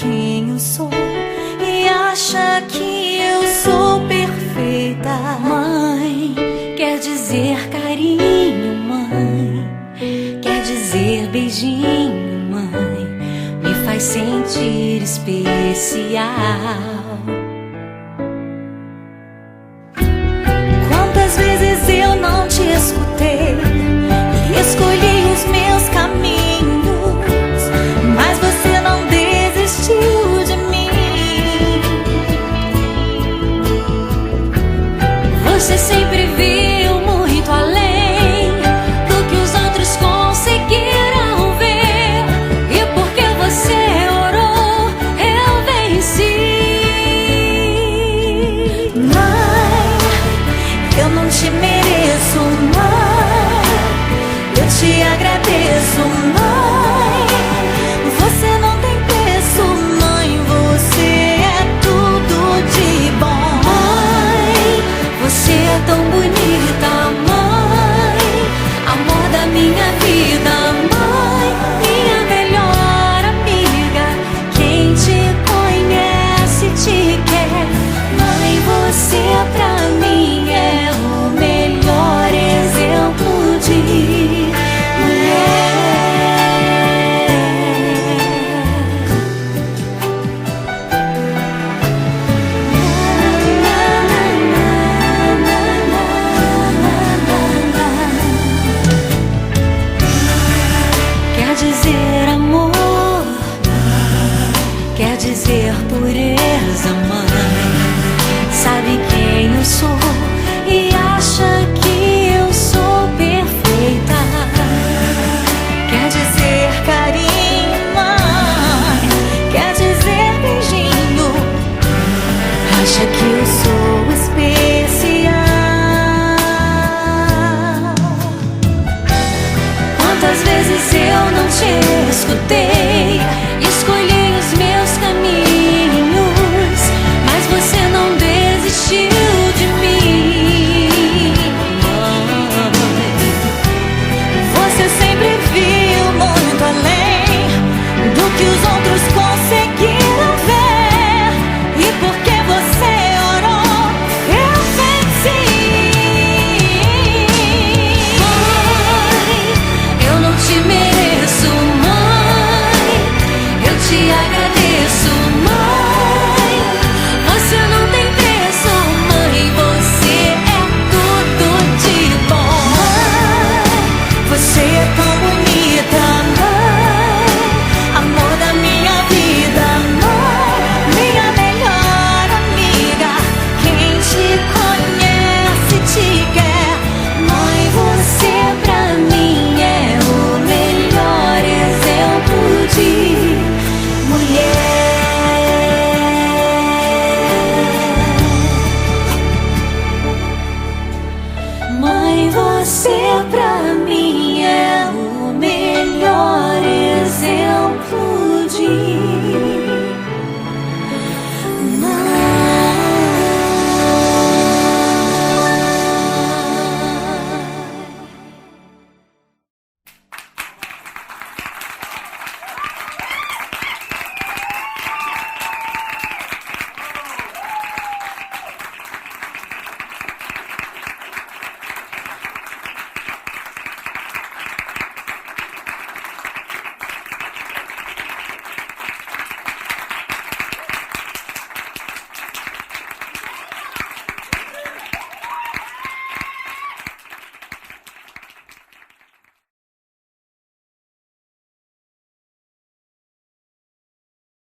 quem eu sou e acha que eu sou perfeita. Mãe quer dizer carinho, mãe quer dizer beijinho, mãe me faz sentir especial. Quantas vezes eu não te escutei e escolhi os meus caminhos, mas você não desistiu de mim. Você sempre viu muito além do que os outros conseguiram ver, e porque você orou, eu venci. Mãe, eu não te mereço, mãe, eu te agradeço, mãe. Você não tem preço, mãe, você é tudo de bom. Mãe, você é tão bonita, mãe, amor da minha vida, mãe, minha melhor amiga. Quem te conhece te quer, mãe, você pra mim é o melhor exemplo de mulher. Quer dizer amor, quer dizer pureza,